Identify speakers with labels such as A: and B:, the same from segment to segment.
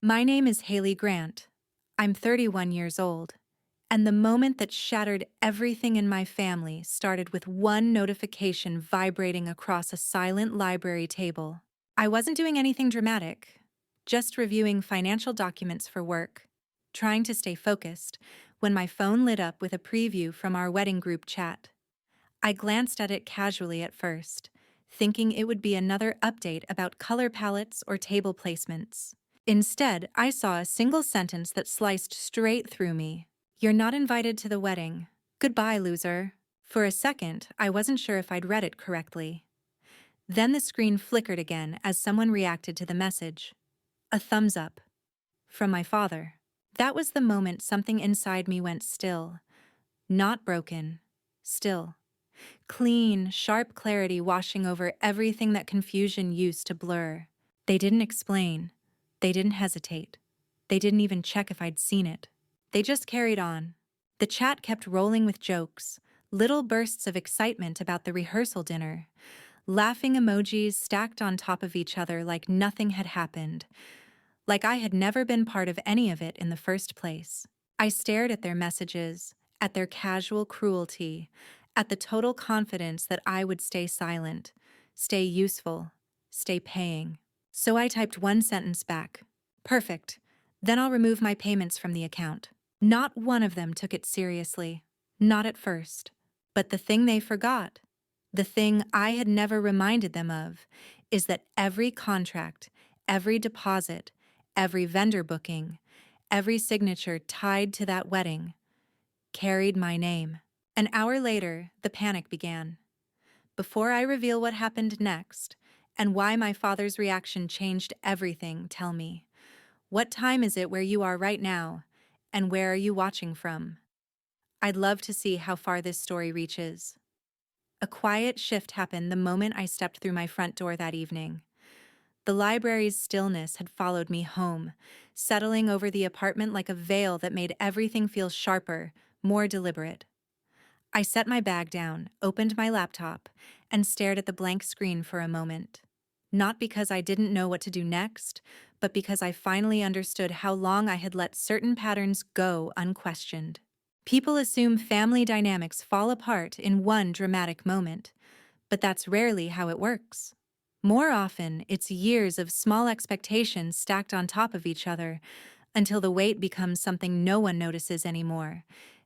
A: My name is Hailey Grant. I'm 31 years old, and the moment that shattered everything in my family started with one notification vibrating across a silent library table. I wasn't doing anything dramatic, just reviewing financial documents for work, trying to stay focused, when my phone lit up with a preview from our wedding group chat. I glanced at it casually at first, thinking it would be another update about color palettes or table placements. Instead, I saw a single sentence that sliced straight through me. "You're not invited to the wedding. Goodbye, loser." For a second, I wasn't sure if I'd read it correctly. Then the screen flickered again as someone reacted to the message. A thumbs up. From my father. That was the moment something inside me went still. Not broken. Still. Clean, sharp clarity washing over everything that confusion used to blur. They didn't explain. They didn't hesitate. They didn't even check if I'd seen it. They just carried on. The chat kept rolling with jokes, little bursts of excitement about the rehearsal dinner, laughing emojis stacked on top of each other like nothing had happened, like I had never been part of any of it in the first place. I stared at their messages, at their casual cruelty, at the total confidence that I would stay silent, stay useful, stay paying. So I typed one sentence back. Perfect. Then I'll remove my payments from the account. Not one of them took it seriously. Not at first. But the thing they forgot, the thing I had never reminded them of, is that every contract, every deposit, every vendor booking, every signature tied to that wedding carried my name. An hour later, the panic began. Before I reveal what happened next, and why my father's reaction changed everything, tell me, what time is it where you are right now, and where are you watching from? I'd love to see how far this story reaches. A quiet shift happened the moment I stepped through my front door that evening. The library's stillness had followed me home, settling over the apartment like a veil that made everything feel sharper, more deliberate. I set my bag down, opened my laptop, and stared at the blank screen for a moment. Not because I didn't know what to do next, but because I finally understood how long I had let certain patterns go unquestioned. People assume family dynamics fall apart in one dramatic moment, but that's rarely how it works. More often, it's years of small expectations stacked on top of each other until the weight becomes something no one notices anymore,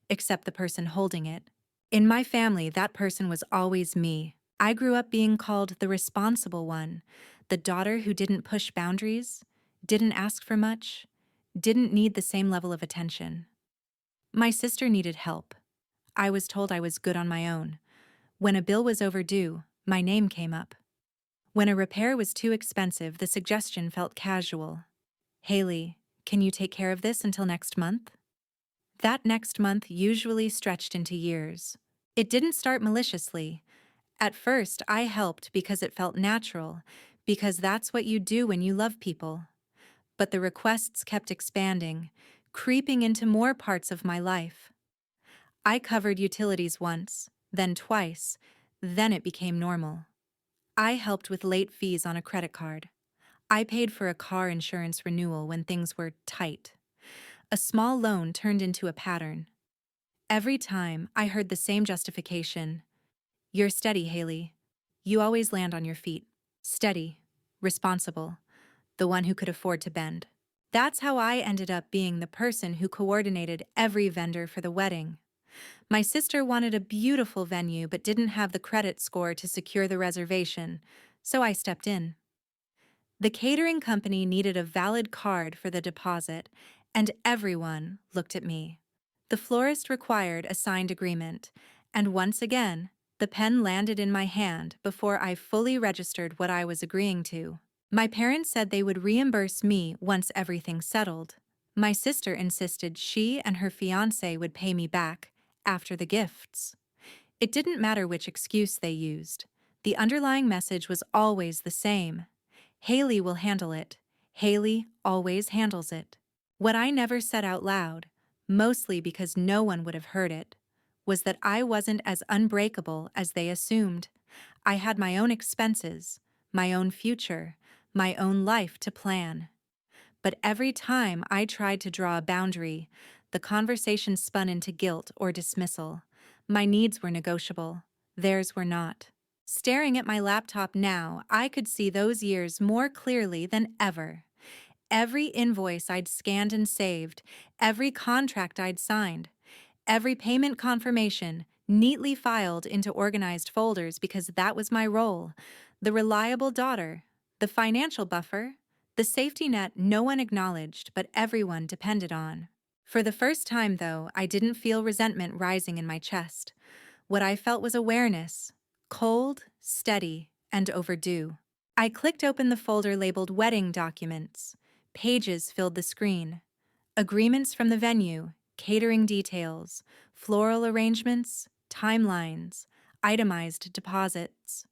A: except the person holding it. In my family, that person was always me. I grew up being called the responsible one, the daughter who didn't push boundaries, didn't ask for much, didn't need the same level of attention. My sister needed help. I was told I was good on my own. When a bill was overdue, my name came up. When a repair was too expensive, the suggestion felt casual. "Hailey, can you take care of this until next month?" That next month usually stretched into years. It didn't start maliciously. At first, I helped because it felt natural, because that's what you do when you love people. But the requests kept expanding, creeping into more parts of my life. I covered utilities once, then twice, then it became normal. I helped with late fees on a credit card. I paid for a car insurance renewal when things were tight. A small loan turned into a pattern. Every time, I heard the same justification. "You're steady, Hailey. You always land on your feet. Steady, responsible, the one who could afford to bend." That's how I ended up being the person who coordinated every vendor for the wedding. My sister wanted a beautiful venue but didn't have the credit score to secure the reservation, so I stepped in. The catering company needed a valid card for the deposit, and everyone looked at me. The florist required a signed agreement, and once again, the pen landed in my hand before I fully registered what I was agreeing to. My parents said they would reimburse me once everything settled. My sister insisted she and her fiancé would pay me back after the gifts. It didn't matter which excuse they used. The underlying message was always the same. Hailey will handle it. Hailey always handles it. What I never said out loud, mostly because no one would have heard it, was that I wasn't as unbreakable as they assumed. I had my own expenses, my own future, my own life to plan. But every time I tried to draw a boundary, the conversation spun into guilt or dismissal. My needs were negotiable, theirs were not. Staring at my laptop now, I could see those years more clearly than ever. Every invoice I'd scanned and saved, every contract I'd signed, every payment confirmation neatly filed into organized folders because that was my role. The reliable daughter, the financial buffer, the safety net no one acknowledged but everyone depended on. For the first time, though, I didn't feel resentment rising in my chest. What I felt was awareness, cold, steady, and overdue. I clicked open the folder labeled Wedding Documents. Pages filled the screen. Agreements from the venue, catering details, floral arrangements, timelines, itemized deposits.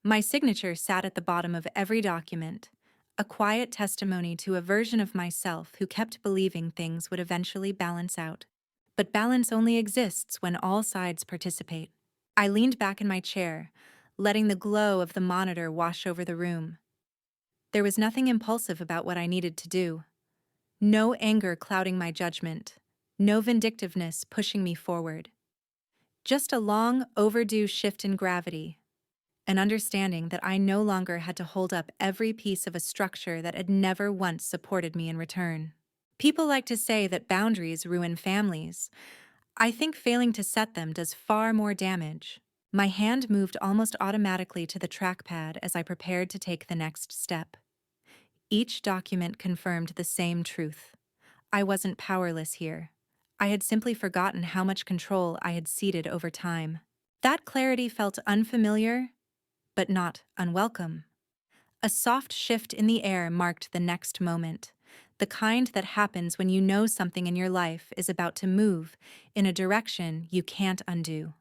A: My signature sat at the bottom of every document, a quiet testimony to a version of myself who kept believing things would eventually balance out. But balance only exists when all sides participate. I leaned back in my chair, letting the glow of the monitor wash over the room. There was nothing impulsive about what I needed to do. No anger clouding my judgment, no vindictiveness pushing me forward. Just a long, overdue shift in gravity, an understanding that I no longer had to hold up every piece of a structure that had never once supported me in return. People like to say that boundaries ruin families. I think failing to set them does far more damage. My hand moved almost automatically to the trackpad as I prepared to take the next step. Each document confirmed the same truth. I wasn't powerless here. I had simply forgotten how much control I had ceded over time. That clarity felt unfamiliar, but not unwelcome. A soft shift in the air marked the next moment, the kind that happens when you know something in your life is about to move in a direction you can't undo.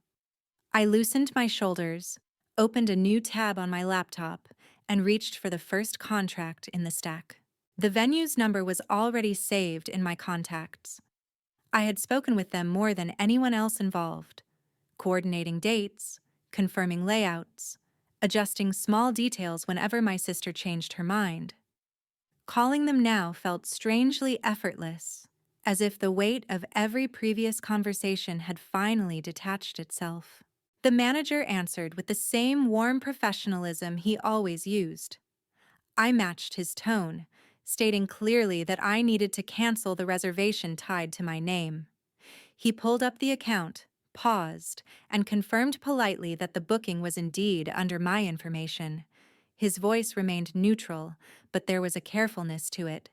A: I loosened my shoulders, opened a new tab on my laptop, and reached for the first contract in the stack. The venue's number was already saved in my contacts. I had spoken with them more than anyone else involved, coordinating dates, confirming layouts, adjusting small details whenever my sister changed her mind. Calling them now felt strangely effortless, as if the weight of every previous conversation had finally detached itself. The manager answered with the same warm professionalism he always used. I matched his tone, stating clearly that I needed to cancel the reservation tied to my name. He pulled up the account, paused, and confirmed politely that the booking was indeed under my information. His voice remained neutral, but there was a carefulness to it,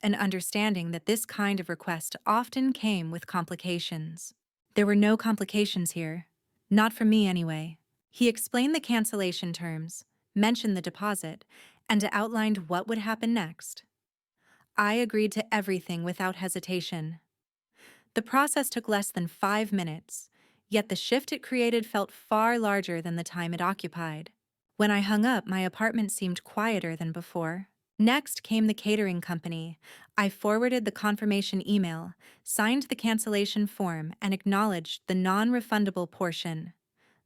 A: an understanding that this kind of request often came with complications. There were no complications here. Not for me, anyway. He explained the cancellation terms, mentioned the deposit, and outlined what would happen next. I agreed to everything without hesitation. The process took less than 5 minutes, yet the shift it created felt far larger than the time it occupied. When I hung up, my apartment seemed quieter than before. Next came the catering company. I forwarded the confirmation email, signed the cancellation form, and acknowledged the non-refundable portion.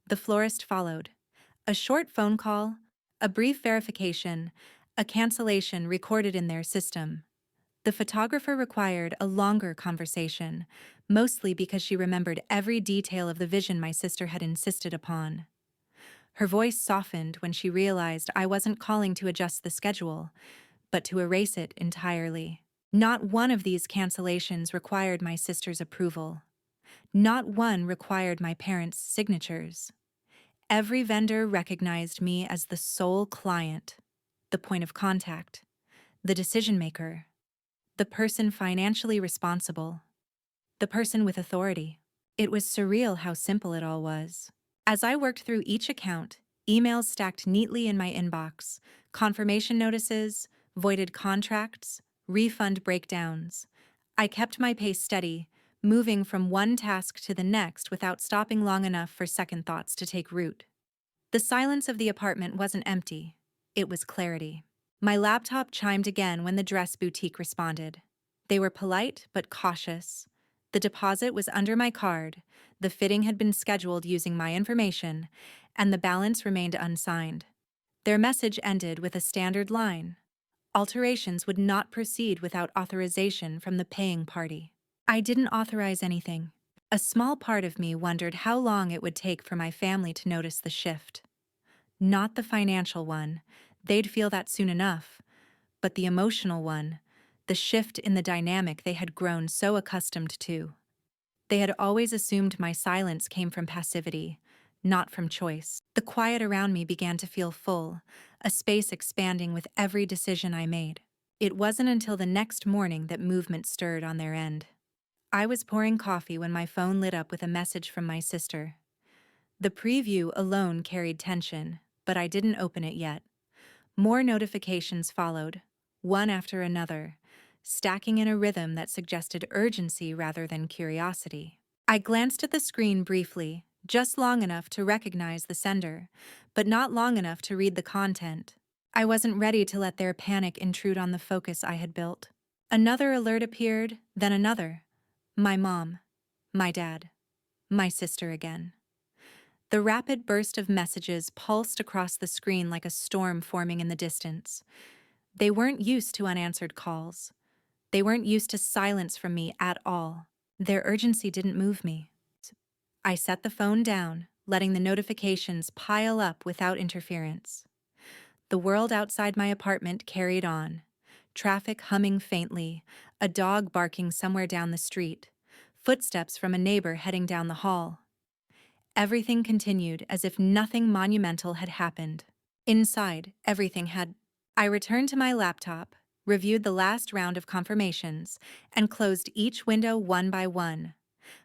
A: The florist followed. A short phone call, a brief verification, a cancellation recorded in their system. The photographer required a longer conversation, mostly because she remembered every detail of the vision my sister had insisted upon. Her voice softened when she realized I wasn't calling to adjust the schedule, but to erase it entirely. Not one of these cancellations required my sister's approval. Not one required my parents' signatures. Every vendor recognized me as the sole client, the point of contact, the decision maker, the person financially responsible, the person with authority. It was surreal how simple it all was. As I worked through each account, emails stacked neatly in my inbox, confirmation notices, voided contracts, refund breakdowns. I kept my pace steady, moving from one task to the next without stopping long enough for second thoughts to take root. The silence of the apartment wasn't empty. It was clarity. My laptop chimed again when the dress boutique responded. They were polite but cautious. The deposit was under my card, the fitting had been scheduled using my information, and the balance remained unsigned. Their message ended with a standard line. Alterations would not proceed without authorization from the paying party. I didn't authorize anything. A small part of me wondered how long it would take for my family to notice the shift. Not the financial one, they'd feel that soon enough, but the emotional one, the shift in the dynamic they had grown so accustomed to. They had always assumed my silence came from passivity, not from choice. The quiet around me began to feel full, a space expanding with every decision I made. It wasn't until the next morning that movement stirred on their end. I was pouring coffee when my phone lit up with a message from my sister. The preview alone carried tension, but I didn't open it yet. More notifications followed, one after another, stacking in a rhythm that suggested urgency rather than curiosity. I glanced at the screen briefly, just long enough to recognize the sender, but not long enough to read the content. I wasn't ready to let their panic intrude on the focus I had built. Another alert appeared, then another. My mom, my dad, my sister again. The rapid burst of messages pulsed across the screen like a storm forming in the distance. They weren't used to unanswered calls. They weren't used to silence from me at all. Their urgency didn't move me. I set the phone down, letting the notifications pile up without interference. The world outside my apartment carried on. Traffic humming faintly, a dog barking somewhere down the street, footsteps from a neighbor heading down the hall. Everything continued as if nothing monumental had happened. Inside, everything had. I returned to my laptop, reviewed the last round of confirmations, and closed each window one by one.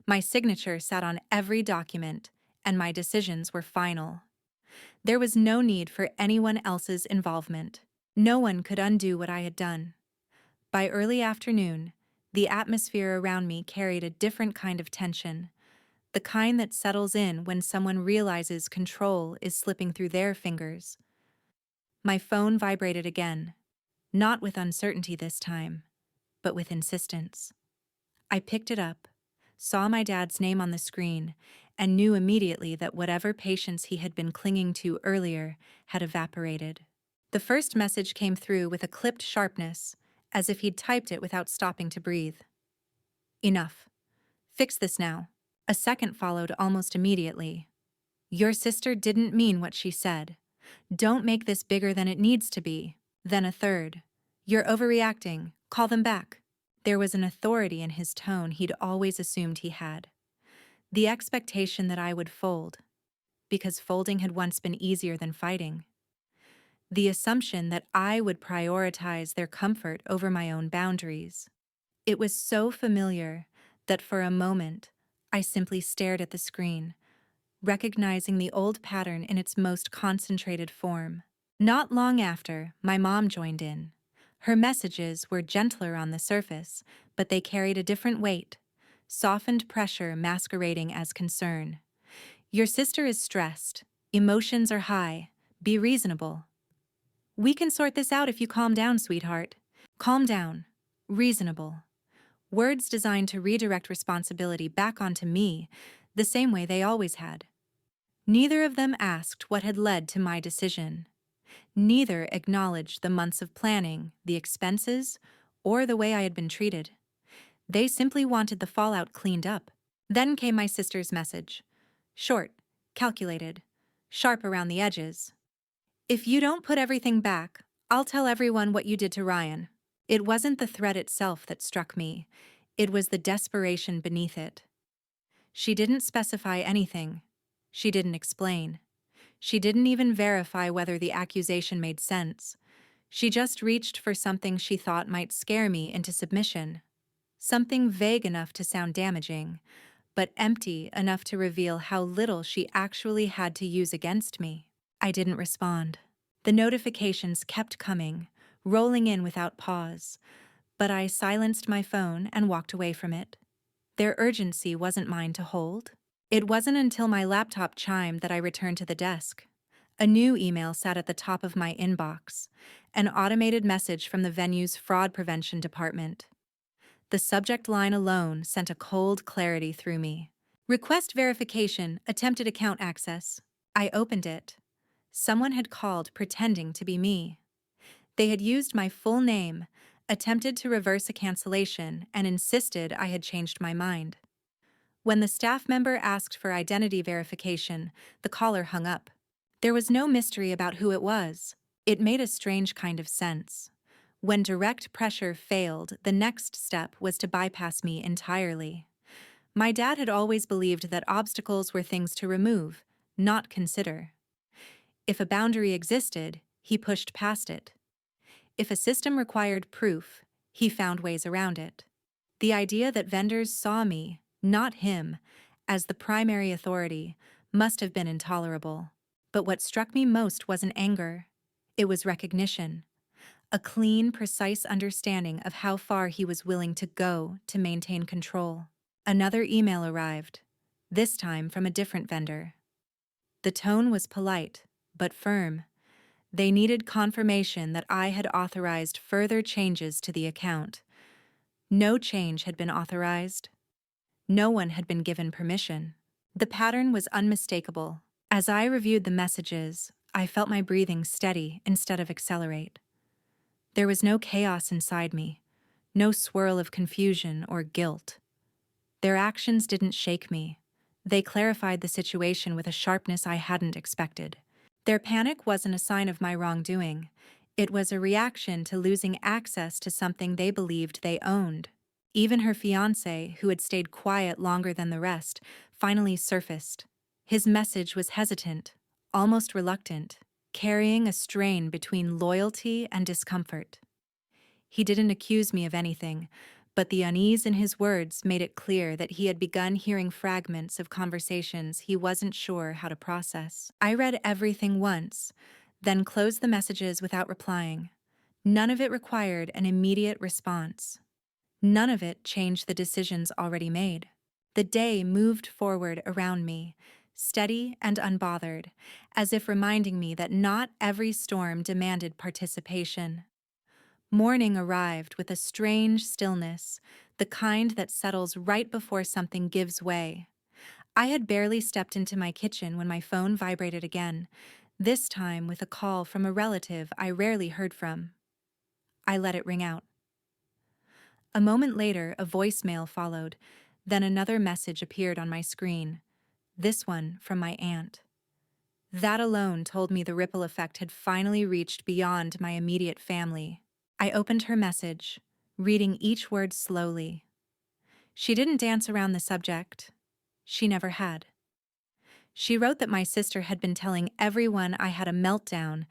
A: My signature sat on every document, and my decisions were final. There was no need for anyone else's involvement. No one could undo what I had done. By early afternoon, the atmosphere around me carried a different kind of tension, the kind that settles in when someone realizes control is slipping through their fingers. My phone vibrated again, not with uncertainty this time, but with insistence. I picked it up, saw my dad's name on the screen, and knew immediately that whatever patience he had been clinging to earlier had evaporated. The first message came through with a clipped sharpness, as if he'd typed it without stopping to breathe. Enough. Fix this now. A second followed almost immediately. Your sister didn't mean what she said. Don't make this bigger than it needs to be. Then a third. You're overreacting. Call them back. There was an authority in his tone he'd always assumed he had. The expectation that I would fold, because folding had once been easier than fighting. The assumption that I would prioritize their comfort over my own boundaries. It was so familiar that for a moment, I simply stared at the screen, recognizing the old pattern in its most concentrated form. Not long after, my mom joined in. Her messages were gentler on the surface, but they carried a different weight, softened pressure masquerading as concern. Your sister is stressed. Emotions are high. Be reasonable. We can sort this out if you calm down, sweetheart. Calm down. Reasonable. Words designed to redirect responsibility back onto me, the same way they always had. Neither of them asked what had led to my decision. Neither acknowledged the months of planning, the expenses, or the way I had been treated. They simply wanted the fallout cleaned up. Then came my sister's message. Short, calculated, sharp around the edges. If you don't put everything back, I'll tell everyone what you did to Ryan. It wasn't the threat itself that struck me. It was the desperation beneath it. She didn't specify anything. She didn't explain. She didn't even verify whether the accusation made sense. She just reached for something she thought might scare me into submission. Something vague enough to sound damaging, but empty enough to reveal how little she actually had to use against me. I didn't respond. The notifications kept coming, rolling in without pause, but I silenced my phone and walked away from it. Their urgency wasn't mine to hold. It wasn't until my laptop chimed that I returned to the desk. A new email sat at the top of my inbox, an automated message from the venue's fraud prevention department. The subject line alone sent a cold clarity through me. Request verification, attempted account access. I opened it. Someone had called pretending to be me. They had used my full name, attempted to reverse a cancellation, and insisted I had changed my mind. When the staff member asked for identity verification, the caller hung up. There was no mystery about who it was. It made a strange kind of sense. When direct pressure failed, the next step was to bypass me entirely. My dad had always believed that obstacles were things to remove, not consider. If a boundary existed, he pushed past it. If a system required proof, he found ways around it. The idea that vendors saw me, not him, as the primary authority must have been intolerable. But what struck me most wasn't anger. It was recognition. A clean, precise understanding of how far he was willing to go to maintain control. Another email arrived, this time from a different vendor. The tone was polite, but firm. They needed confirmation that I had authorized further changes to the account. No change had been authorized. No one had been given permission. The pattern was unmistakable. As I reviewed the messages, I felt my breathing steady instead of accelerate. There was no chaos inside me, no swirl of confusion or guilt. Their actions didn't shake me. They clarified the situation with a sharpness I hadn't expected. Their panic wasn't a sign of my wrongdoing. It was a reaction to losing access to something they believed they owned. Even her fiancé, who had stayed quiet longer than the rest, finally surfaced. His message was hesitant, almost reluctant, carrying a strain between loyalty and discomfort. He didn't accuse me of anything, but the unease in his words made it clear that he had begun hearing fragments of conversations he wasn't sure how to process. I read everything once, then closed the messages without replying. None of it required an immediate response. None of it changed the decisions already made. The day moved forward around me, steady and unbothered, as if reminding me that not every storm demanded participation. Morning arrived with a strange stillness, the kind that settles right before something gives way. I had barely stepped into my kitchen when my phone vibrated again, this time with a call from a relative I rarely heard from. I let it ring out. A moment later, a voicemail followed, then another message appeared on my screen, this one from my aunt. That alone told me the ripple effect had finally reached beyond my immediate family. I opened her message, reading each word slowly. She didn't dance around the subject. She never had. She wrote that my sister had been telling everyone I had a meltdown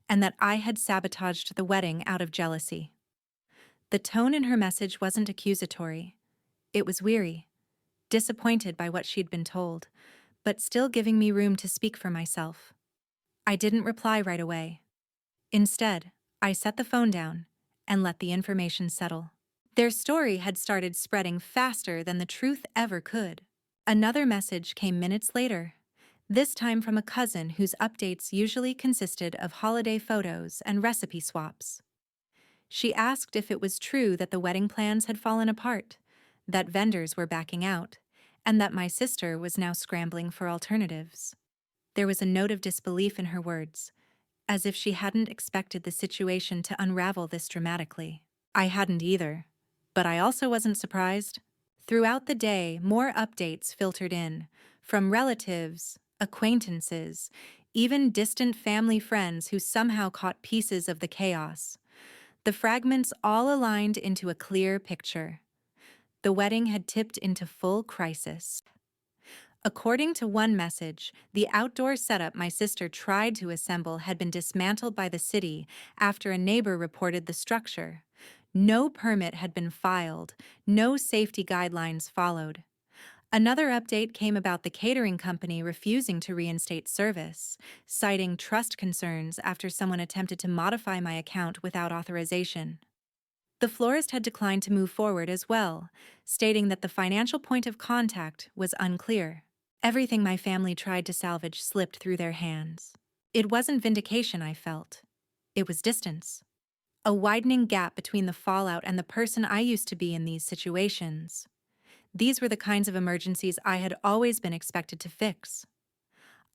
A: and that I had sabotaged the wedding out of jealousy. The tone in her message wasn't accusatory. It was weary, disappointed by what she'd been told, but still giving me room to speak for myself. I didn't reply right away. Instead, I set the phone down and let the information settle. Their story had started spreading faster than the truth ever could. Another message came minutes later, this time from a cousin whose updates usually consisted of holiday photos and recipe swaps. She asked if it was true that the wedding plans had fallen apart, that vendors were backing out, and that my sister was now scrambling for alternatives. There was a note of disbelief in her words, as if she hadn't expected the situation to unravel this dramatically. I hadn't either, but I also wasn't surprised. Throughout the day, more updates filtered in, from relatives, acquaintances, even distant family friends who somehow caught pieces of the chaos. The fragments all aligned into a clear picture. The wedding had tipped into full crisis. According to one message, the outdoor setup my sister tried to assemble had been dismantled by the city after a neighbor reported the structure. No permit had been filed, no safety guidelines followed. Another update came about the catering company refusing to reinstate service, citing trust concerns after someone attempted to modify my account without authorization. The florist had declined to move forward as well, stating that the financial point of contact was unclear. Everything my family tried to salvage slipped through their hands. It wasn't vindication I felt. It was distance. A widening gap between the fallout and the person I used to be in these situations. These were the kinds of emergencies I had always been expected to fix.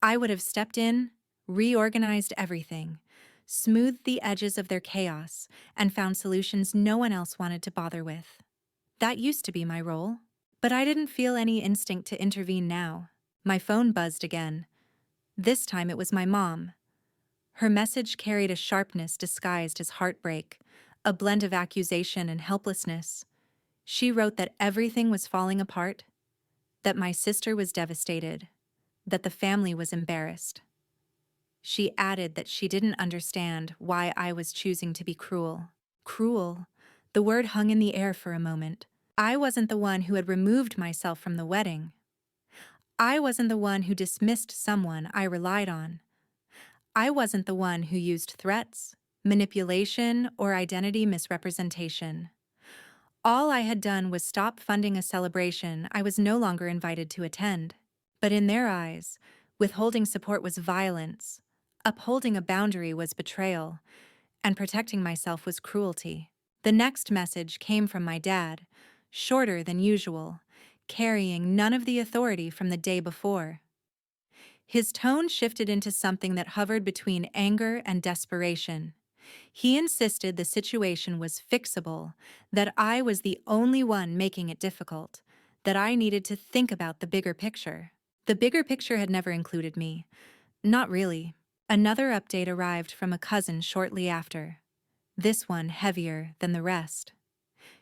A: I would have stepped in, reorganized everything, smoothed the edges of their chaos, and found solutions no one else wanted to bother with. That used to be my role. But I didn't feel any instinct to intervene now. My phone buzzed again. This time it was my mom. Her message carried a sharpness disguised as heartbreak, a blend of accusation and helplessness. She wrote that everything was falling apart, that my sister was devastated, that the family was embarrassed. She added that she didn't understand why I was choosing to be cruel. Cruel. The word hung in the air for a moment. I wasn't the one who had removed myself from the wedding. I wasn't the one who dismissed someone I relied on. I wasn't the one who used threats, manipulation, or identity misrepresentation. All I had done was stop funding a celebration I was no longer invited to attend. But in their eyes, withholding support was violence, upholding a boundary was betrayal, and protecting myself was cruelty. The next message came from my dad, shorter than usual, carrying none of the authority from the day before. His tone shifted into something that hovered between anger and desperation. He insisted the situation was fixable, that I was the only one making it difficult, that I needed to think about the bigger picture. The bigger picture had never included me. Not really. Another update arrived from a cousin shortly after. This one heavier than the rest.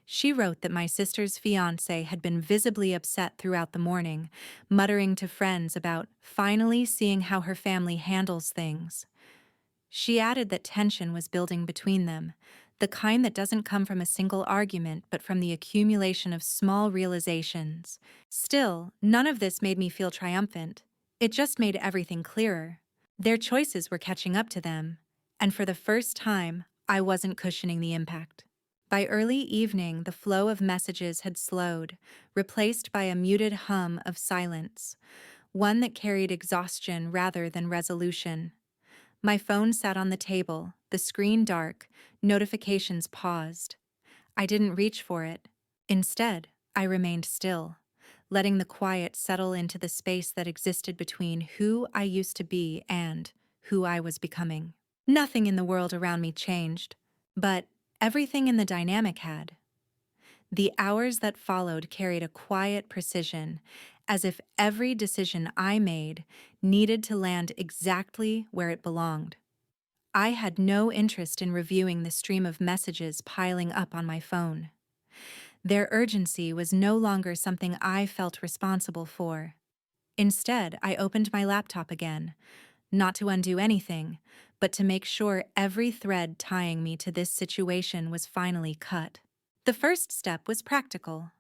A: She wrote that my sister's fiancé had been visibly upset throughout the morning, muttering to friends about finally seeing how her family handles things. She added that tension was building between them, the kind that doesn't come from a single argument but from the accumulation of small realizations. Still, none of this made me feel triumphant. It just made everything clearer. Their choices were catching up to them, and for the first time, I wasn't cushioning the impact. By early evening, the flow of messages had slowed, replaced by a muted hum of silence, one that carried exhaustion rather than resolution. My phone sat on the table, the screen dark, notifications paused. I didn't reach for it. Instead, I remained still, letting the quiet settle into the space that existed between who I used to be and who I was becoming. Nothing in the world around me changed, but everything in the dynamic had. The hours that followed carried a quiet precision, as if every decision I made needed to land exactly where it belonged. I had no interest in reviewing the stream of messages piling up on my phone. Their urgency was no longer something I felt responsible for. Instead, I opened my laptop again, not to undo anything, but to make sure every thread tying me to this situation was finally cut. The first step was practical.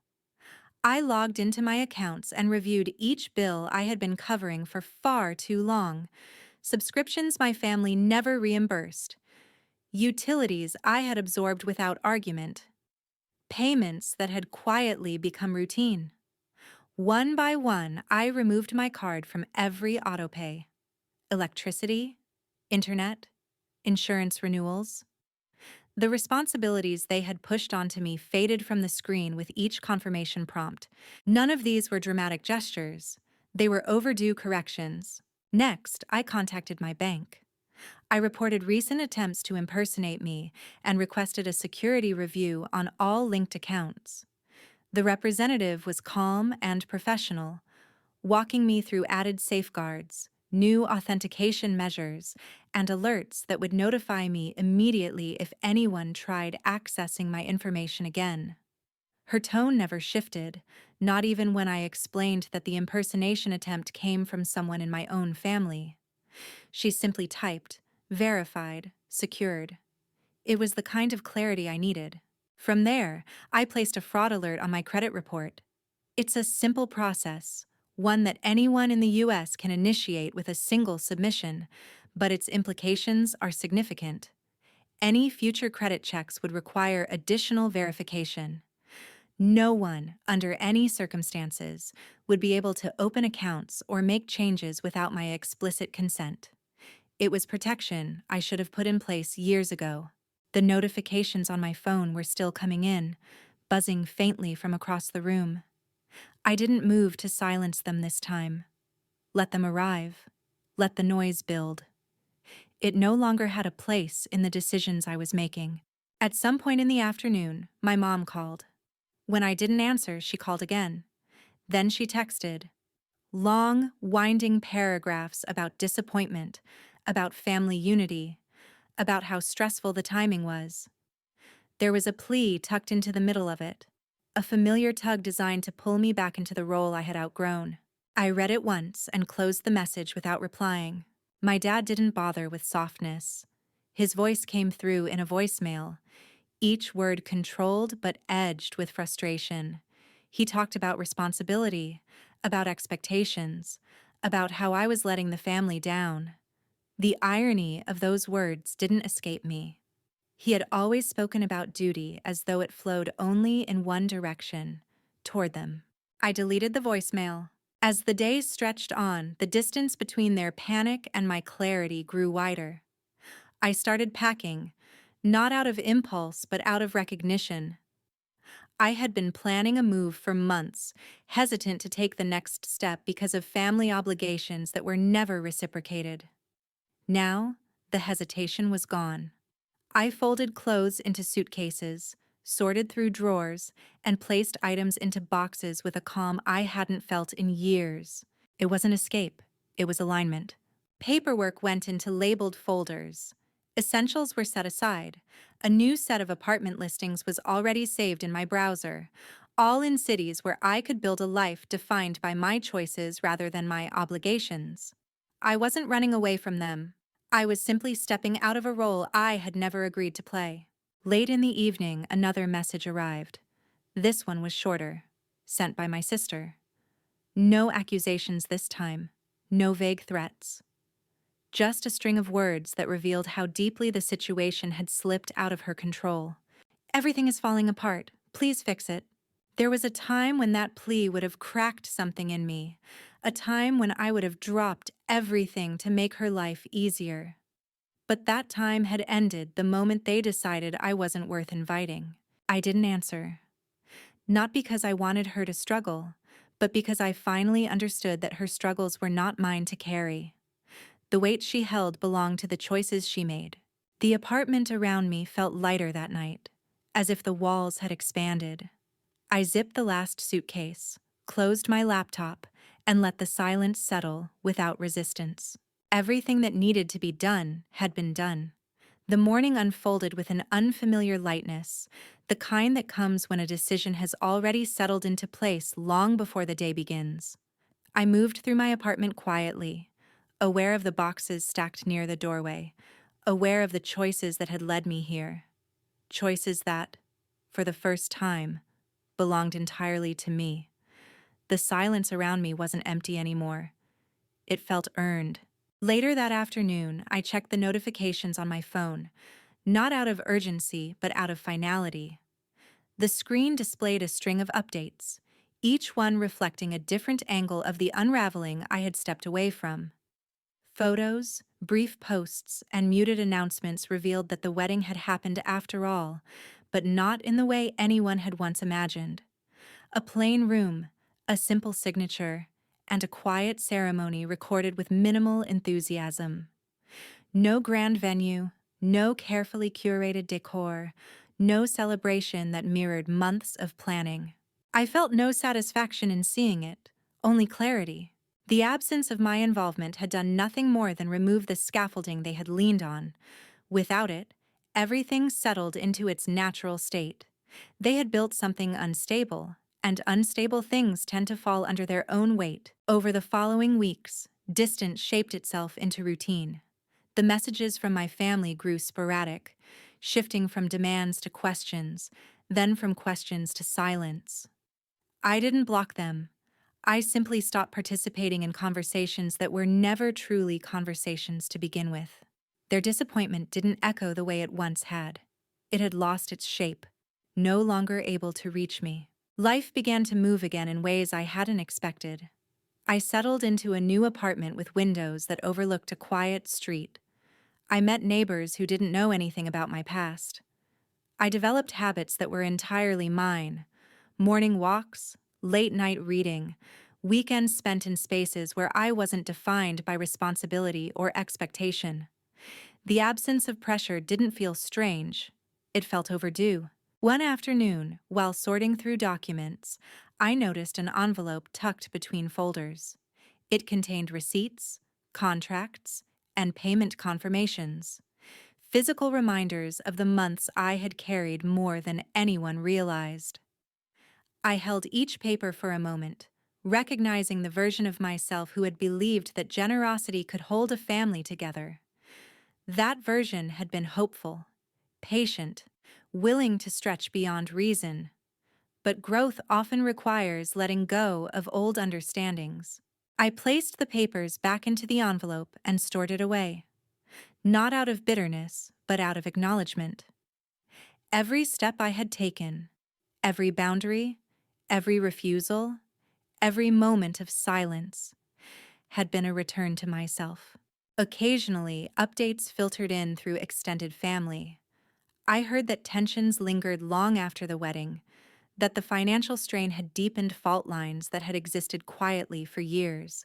A: I logged into my accounts and reviewed each bill I had been covering for far too long, subscriptions my family never reimbursed, utilities I had absorbed without argument, payments that had quietly become routine. One by one, I removed my card from every autopay. Electricity, internet, insurance renewals. The responsibilities they had pushed onto me faded from the screen with each confirmation prompt. None of these were dramatic gestures. They were overdue corrections. Next, I contacted my bank. I reported recent attempts to impersonate me and requested a security review on all linked accounts. The representative was calm and professional, walking me through added safeguards, new authentication measures, and alerts that would notify me immediately if anyone tried accessing my information again. Her tone never shifted, not even when I explained that the impersonation attempt came from someone in my own family. She simply typed, verified, secured. It was the kind of clarity I needed. From there, I placed a fraud alert on my credit report. It's a simple process, one that anyone in the US can initiate with a single submission, but its implications are significant. Any future credit checks would require additional verification. No one, under any circumstances, would be able to open accounts or make changes without my explicit consent. It was protection I should have put in place years ago. The notifications on my phone were still coming in, buzzing faintly from across the room. I didn't move to silence them this time. Let them arrive. Let the noise build. It no longer had a place in the decisions I was making. At some point in the afternoon, my mom called. When I didn't answer, she called again. Then she texted. Long, winding paragraphs about disappointment, about family unity, about how stressful the timing was. There was a plea tucked into the middle of it, a familiar tug designed to pull me back into the role I had outgrown. I read it once and closed the message without replying. My dad didn't bother with softness. His voice came through in a voicemail, each word controlled but edged with frustration. He talked about responsibility, about expectations, about how I was letting the family down. The irony of those words didn't escape me. He had always spoken about duty as though it flowed only in one direction, toward them. I deleted the voicemail. As the days stretched on, the distance between their panic and my clarity grew wider. I started packing, not out of impulse but out of recognition. I had been planning a move for months, hesitant to take the next step because of family obligations that were never reciprocated. Now, the hesitation was gone. I folded clothes into suitcases, sorted through drawers, and placed items into boxes with a calm I hadn't felt in years. It wasn't escape, it was alignment. Paperwork went into labeled folders. Essentials were set aside. A new set of apartment listings was already saved in my browser, all in cities where I could build a life defined by my choices rather than my obligations. I wasn't running away from them. I was simply stepping out of a role I had never agreed to play. Late in the evening, another message arrived. This one was shorter, sent by my sister. No accusations this time, no vague threats. Just a string of words that revealed how deeply the situation had slipped out of her control. Everything is falling apart. Please fix it. There was a time when that plea would have cracked something in me, a time when I would have dropped everything to make her life easier. But that time had ended the moment they decided I wasn't worth inviting. I didn't answer. Not because I wanted her to struggle, but because I finally understood that her struggles were not mine to carry. The weight she held belonged to the choices she made. The apartment around me felt lighter that night, as if the walls had expanded. I zipped the last suitcase, closed my laptop, and let the silence settle without resistance. Everything that needed to be done had been done. The morning unfolded with an unfamiliar lightness, the kind that comes when a decision has already settled into place long before the day begins. I moved through my apartment quietly, aware of the boxes stacked near the doorway, aware of the choices that had led me here. Choices that, for the first time, belonged entirely to me. The silence around me wasn't empty anymore. It felt earned. Later that afternoon, I checked the notifications on my phone, not out of urgency, but out of finality. The screen displayed a string of updates, each one reflecting a different angle of the unraveling I had stepped away from. Photos, brief posts, and muted announcements revealed that the wedding had happened after all, but not in the way anyone had once imagined. A plain room, a simple signature, and a quiet ceremony recorded with minimal enthusiasm. No grand venue, no carefully curated decor, no celebration that mirrored months of planning. I felt no satisfaction in seeing it, only clarity. The absence of my involvement had done nothing more than remove the scaffolding they had leaned on. Without it, everything settled into its natural state. They had built something unstable, and unstable things tend to fall under their own weight. Over the following weeks, distance shaped itself into routine. The messages from my family grew sporadic, shifting from demands to questions, then from questions to silence. I didn't block them. I simply stopped participating in conversations that were never truly conversations to begin with. Their disappointment didn't echo the way it once had. It had lost its shape, no longer able to reach me. Life began to move again in ways I hadn't expected. I settled into a new apartment with windows that overlooked a quiet street. I met neighbors who didn't know anything about my past. I developed habits that were entirely mine: morning walks, late-night reading, weekends spent in spaces where I wasn't defined by responsibility or expectation. The absence of pressure didn't feel strange, it felt overdue. One afternoon, while sorting through documents, I noticed an envelope tucked between folders. It contained receipts, contracts, and payment confirmations, physical reminders of the months I had carried more than anyone realized. I held each paper for a moment, recognizing the version of myself who had believed that generosity could hold a family together. That version had been hopeful, patient, willing to stretch beyond reason. But growth often requires letting go of old understandings. I placed the papers back into the envelope and stored it away, not out of bitterness, but out of acknowledgement. Every step I had taken, every boundary, every refusal, every moment of silence, had been a return to myself. Occasionally, updates filtered in through extended family. I heard that tensions lingered long after the wedding, that the financial strain had deepened fault lines that had existed quietly for years.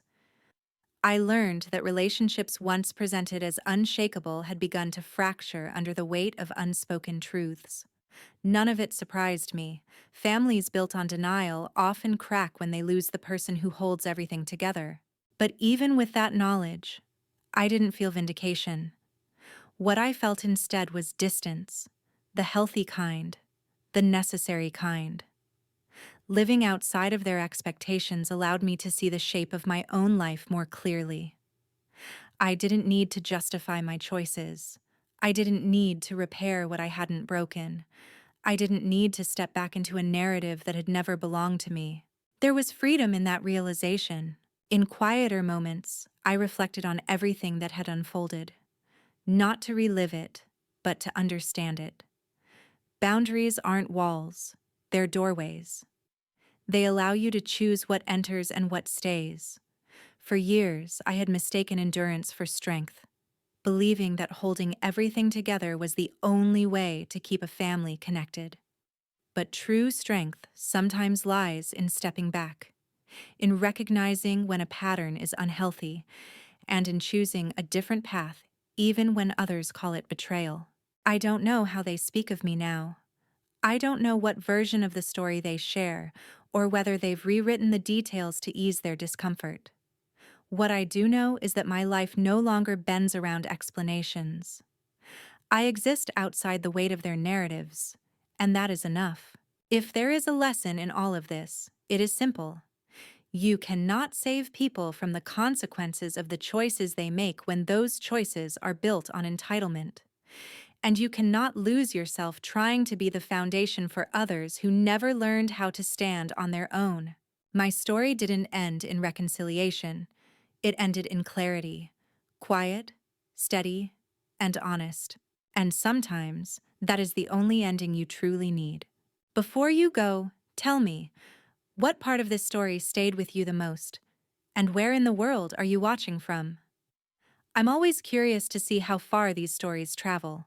A: I learned that relationships once presented as unshakable had begun to fracture under the weight of unspoken truths. None of it surprised me. Families built on denial often crack when they lose the person who holds everything together. But even with that knowledge, I didn't feel vindication. What I felt instead was distance, the healthy kind, the necessary kind. Living outside of their expectations allowed me to see the shape of my own life more clearly. I didn't need to justify my choices. I didn't need to repair what I hadn't broken. I didn't need to step back into a narrative that had never belonged to me. There was freedom in that realization. In quieter moments, I reflected on everything that had unfolded, not to relive it, but to understand it. Boundaries aren't walls, they're doorways. They allow you to choose what enters and what stays. For years, I had mistaken endurance for strength, believing that holding everything together was the only way to keep a family connected. But true strength sometimes lies in stepping back, in recognizing when a pattern is unhealthy, and in choosing a different path even when others call it betrayal. I don't know how they speak of me now. I don't know what version of the story they share, or whether they've rewritten the details to ease their discomfort. What I do know is that my life no longer bends around explanations. I exist outside the weight of their narratives, and that is enough. If there is a lesson in all of this, it is simple. You cannot save people from the consequences of the choices they make when those choices are built on entitlement. And you cannot lose yourself trying to be the foundation for others who never learned how to stand on their own. My story didn't end in reconciliation. It ended in clarity, quiet, steady, and honest. And sometimes that is the only ending you truly need. Before you go, tell me, what part of this story stayed with you the most? And where in the world are you watching from? I'm always curious to see how far these stories travel.